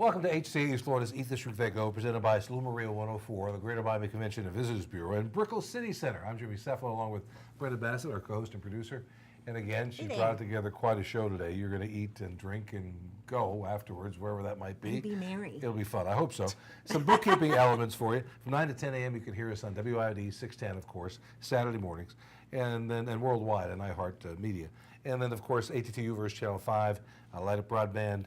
Welcome to HCA East Florida's Eat This Drink That Go, presented by Salud Maria 104, the Greater Miami Convention and Visitors Bureau, and Brickell City Center. I'm Jimmy Steffel, along with Brenda Bassett, our co-host and producer. And again, she's brought together quite a show today. You're going to eat and drink and go afterwards, wherever that might be. And be merry. It'll be fun. I hope so. Some bookkeeping elements for you. From 9 to 10 a.m., you can hear us on WIOD 610, of course, Saturday mornings, and worldwide on iHeart Media. And then, of course, ATTU versus Channel 5, Light Up Broadband,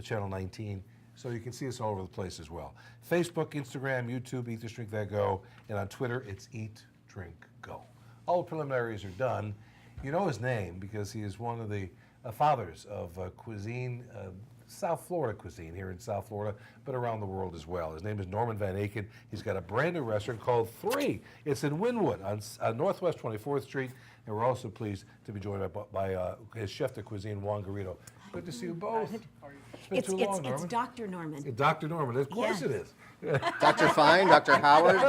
Channel 19. So you can see us all over the place as well. Facebook, Instagram, YouTube, Eat This Drink That Go, and on Twitter, it's Eat, Drink, Go. All the preliminaries are done. You know his name because he is one of the fathers of cuisine, South Florida cuisine here in South Florida, but around the world as well. His name is Norman Van Aken. He's got a brand new restaurant called 3. It's in Wynwood on Northwest 24th Street, and we're also pleased to be joined by his chef de cuisine, Juan Garrido. Good to see you both. It's been too long, Norman. It's Dr. Norman. Dr. Norman, of course it is. Dr. Fine, Dr. Howard.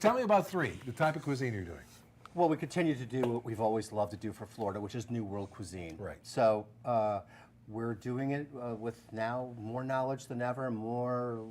Tell me about 3, the type of cuisine you're doing. Well, we continue to do what we've always loved to do for Florida, which is New World cuisine. Right. So we're doing it with now more knowledge than ever, more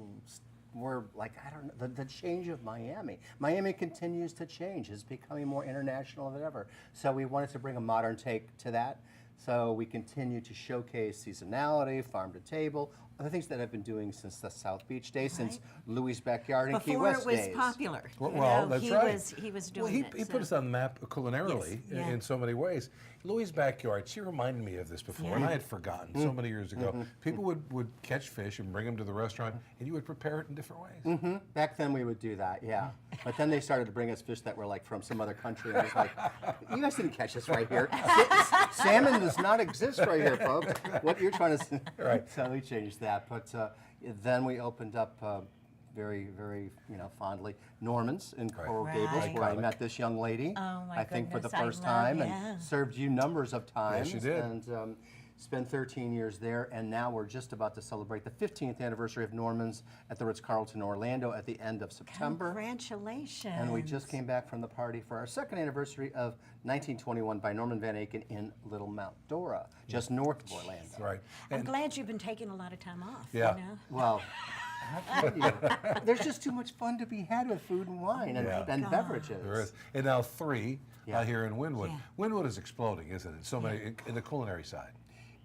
like, I don't know, the change of Miami. Miami continues to change. It's becoming more international than ever. So we wanted to bring a modern take to that. So we continue to showcase seasonality, farm to table, other things that I've been doing since the South Beach days, since Louis' Backyard and Key West Before it was days. popular. Well, that's right. He was doing it. He put us on the map culinarily in so many ways. Louis' Backyard, she reminded me of this before, and I had forgotten so many years ago. People would catch fish and bring them to the restaurant, and you would prepare it in different ways. Back then we would do that, yeah. But then they started to bring us fish that were like from some other country, and I was like, you guys didn't catch this right here. Salmon does not exist right here, folks. What you're trying to say. Right. So we changed that, but then we opened up very, very, fondly, Norman's in Coral Gables, where I met this young lady. Oh, my I think for the goodness, first I love time, it. and served you numbers of times. Yes, you did. And spent 13 years there, and now we're just about to celebrate the 15th anniversary of Norman's at the Ritz-Carlton Orlando at the end of September. Congratulations. And we just came back from the party for our second anniversary of 1921 by Norman Van Aken in Little Mount Dora, just north of Orlando. Right. I'm glad you've been taking a lot of time off. Yeah. You know? Well, I tell you, there's just too much fun to be had with food and wine and beverages. There is. And now 3 here in Wynwood. Yeah. Wynwood is exploding, isn't it? So many in the culinary side.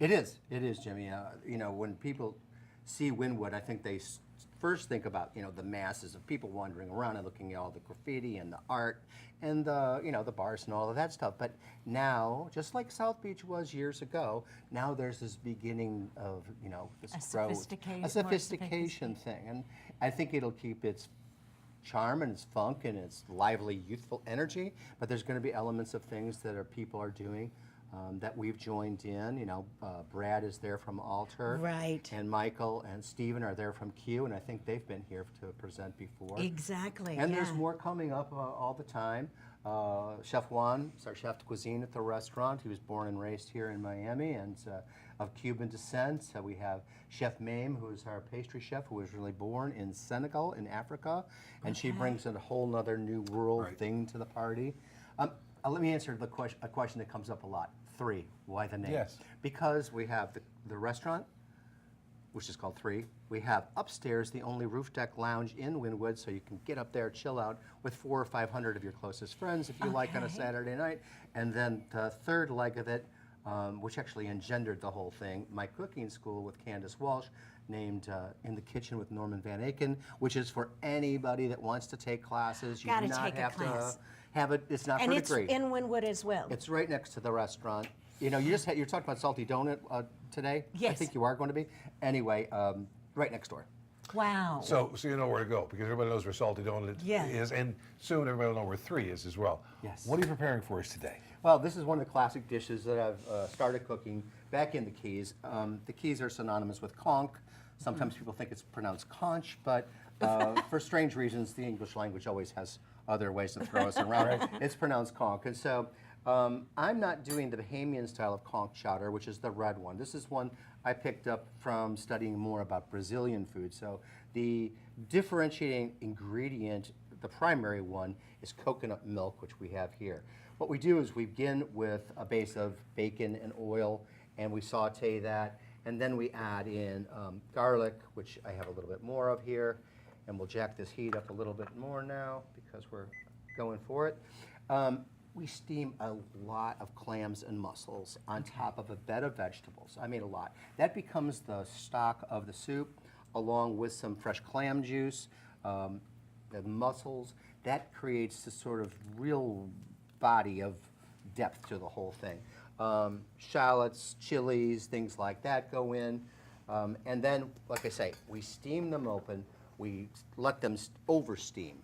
It is, Jimmy. When people see Wynwood, I think they first think about, the masses of people wandering around and looking at all the graffiti and the art and the bars and all of that stuff. But now, just like South Beach was years ago, now there's this beginning of, this growth, a sophistication thing. And I think it'll keep its charm and its funk and its lively, youthful energy. But there's going to be elements of things that people are doing. That we've joined in. Brad is there from Alter. Right. And Michael and Stephen are there from Q, and I think they've been here to present before. Exactly. And there's more coming up all the time. Chef Juan is our chef de cuisine at the restaurant. He was born and raised here in Miami and of Cuban descent. We have Chef Mame, who is our pastry chef, who was really born in Senegal in Africa. And she brings a whole nother new world thing to the party. Let me answer a question that comes up a lot. 3, why the name? Yes. Because we have the restaurant, which is called 3. We have upstairs the only roof deck lounge in Wynwood, so you can get up there, chill out with 400 or 500 of your closest friends if you like on a Saturday night. And then the third leg of it, which actually engendered the whole thing, my cooking school with Candace Walsh, named In the Kitchen with Norman Van Aken, which is for anybody that wants to take classes. You Gotta do not take a have class. to have it. It's not And for it's degree. in Wynwood as well. It's right next to the restaurant. You're talking about Salty Donut today? Yes. I think you are going to be. Anyway, right next door. Wow. So you know where to go because everybody knows where Salty Donut is, and soon everybody will know where 3 is as well. Yes. What are you preparing for us today? Well, this is one of the classic dishes that I've started cooking back in the Keys. The Keys are synonymous with conch. Sometimes people think it's pronounced conch, but for strange reasons, the English language always has other ways to throw us around. It's pronounced conch. And so I'm not doing the Bahamian style of conch chowder, which is the red one. This is one I picked up from studying more about Brazilian food. So the differentiating ingredient, the primary one, is coconut milk, which we have here. What we do is we begin with a base of bacon and oil, and we saute that. And then we add in garlic, which I have a little bit more of here. And we'll jack this heat up a little bit more now because we're going for it. We steam a lot of clams and mussels on top of a bed of vegetables. I made a lot. That becomes the stock of the soup, along with some fresh clam juice, the mussels. That creates this sort of real body of depth to the whole thing. Shallots, chilies, things like that go in. And then, like I say, we steam them open. We let them over steam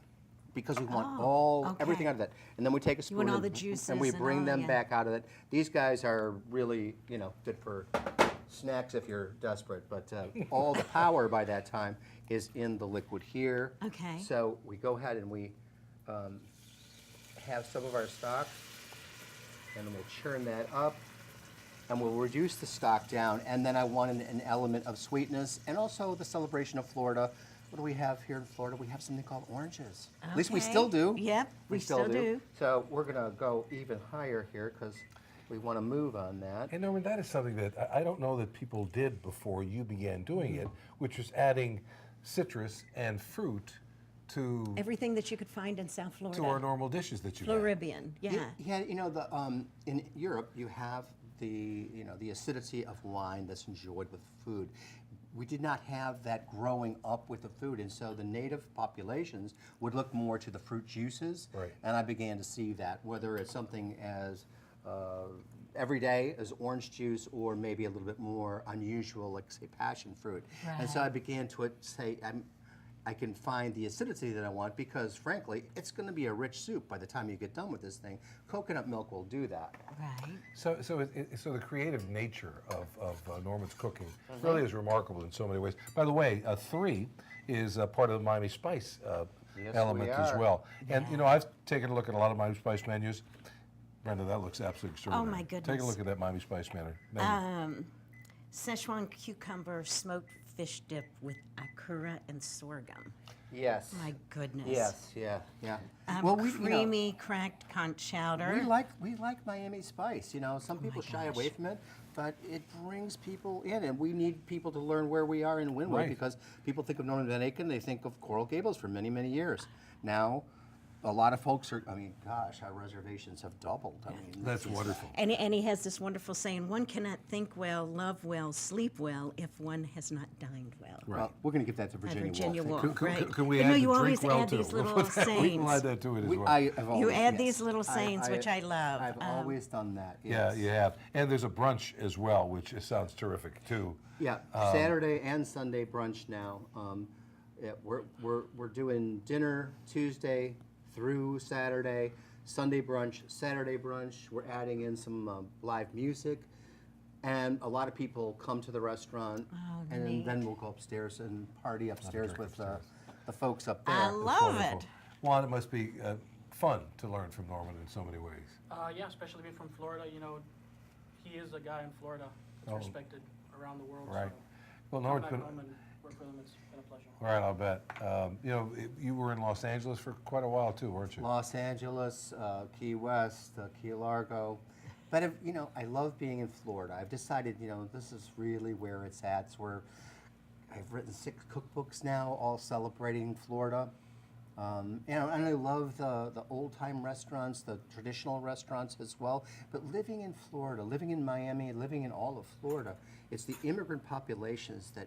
because we want everything out of that. And then we take a spoon want all the juices and we and bring all, them yeah. back out of it. These guys are really, good for snacks if you're desperate. But all the power by that time is in the liquid here. Okay. So we go ahead and we have some of our stock, and then we'll churn that up, and we'll reduce the stock down. And then I wanted an element of sweetness and also the celebration of Florida. What do we have here in Florida? We have something called oranges. At least we Okay. still do. Yep, we still do. So we're going to go even higher here because we want to move on that. And Norman, that is something that I don't know that people did before you began doing it, which was adding citrus and fruit to Everything that you could find in South Florida. our normal dishes that you have. Floribian, yeah. Yeah, in Europe you have the acidity of wine that's enjoyed with food. We did not have that growing up with the food, and so the native populations would look more to the fruit juices. Right. And I began to see that, whether it's something as every day as orange juice or maybe a little bit more unusual, like say passion fruit. And so I began to say, I can find the acidity that I want because, frankly, it's going to be a rich soup by the time you get done with this thing. Coconut milk will do that. Right. So the creative nature of Norman's cooking really is remarkable in so many ways. By the way, 3 is part of the Miami Spice Yes, element we as are. well. And I've taken a look at a lot of Miami Spice menus. Brenda, that looks absolutely extraordinary. Oh, my Take a goodness. look at that Miami Spice menu. Szechuan cucumber smoked fish dip with akura and sorghum. Yes. My goodness. Yes, yeah. Creamy cracked conch chowder. We like Miami Spice. Some people shy gosh. away from it, but it brings people in, and we need people to learn where we are in Wynwood Right. because people think of Norman Van Aken, they think of Coral Gables for many, many years. Now, a lot of folks are. Our reservations have doubled. That's wonderful. And he has this wonderful saying, one cannot think well, love well, sleep well if one has not dined well. Well, we're going to give that to Virginia Woolf. Woolf, Can we You add know, the you drink always well add too? these little We can sayings. add that to it as well. You add yes. these little sayings, which I love. I've always done that. Yeah, Yes. you have. And there's a brunch as well, which sounds terrific too. Yeah, Saturday and Sunday brunch now. We're doing dinner Tuesday through Saturday, Sunday brunch, Saturday brunch. We're adding in some live music, and a lot of people come to the restaurant, and neat. then we'll go upstairs and party upstairs drink with upstairs. the folks up there. I love Wonderful. it. Juan, it must be fun to learn from Norman in so many ways. Yeah, especially being from Florida. He is a guy in Florida that's Oh. respected around the world. Right. So Well, come Norman's back been. home and work with him. It's been a pleasure. Right, I'll bet. You were in Los Angeles for quite a while too, weren't you? Los Angeles, Key West, Key Largo. But I love being in Florida. I've decided, this is really where it's at. It's where I've written 6 cookbooks now, all celebrating Florida. And I love the old-time restaurants, the traditional restaurants as well. But living in Florida, living in Miami, living in all of Florida, it's the immigrant populations that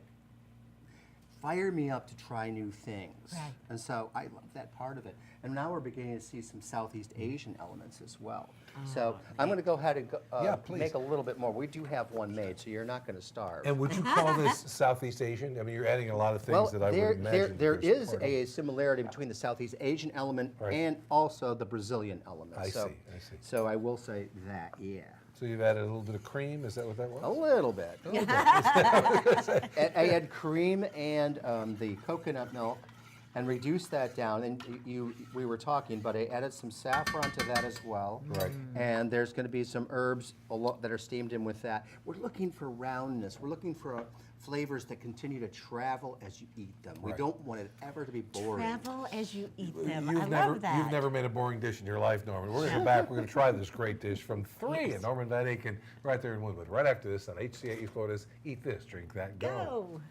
fire me up to try new things. Right. And so I love that part of it. And now we're beginning to see some Southeast Asian elements as well. So I'm going to go ahead and Yeah, please. make a little bit more. We do have one made, so you're not going to starve. And would you call this Southeast Asian? I mean, you're adding a lot of things that I would imagine. there there's is part of. a similarity between the Southeast Asian element Right. and also the Brazilian element. I so, see, I see. So I will say that, yeah. So you've added a little bit of cream, is that what that was? A little bit. I add cream and the coconut milk, and reduce that down. And we were talking, but I added some saffron to that as well. Right. And there's going to be some herbs that are steamed in with that. We're looking for roundness. We're looking for flavors that continue to travel as you eat them. We Right. don't want it ever to be boring. Travel as you eat them. You've I never, love that. You've never made a boring dish in your life, Norman. We're going to go back. We're going to try this great dish from 3 Yes. at Norman Van Aken right there in Winwood. Right after this on HCA East Florida's Eat This, Drink That, Go. Go.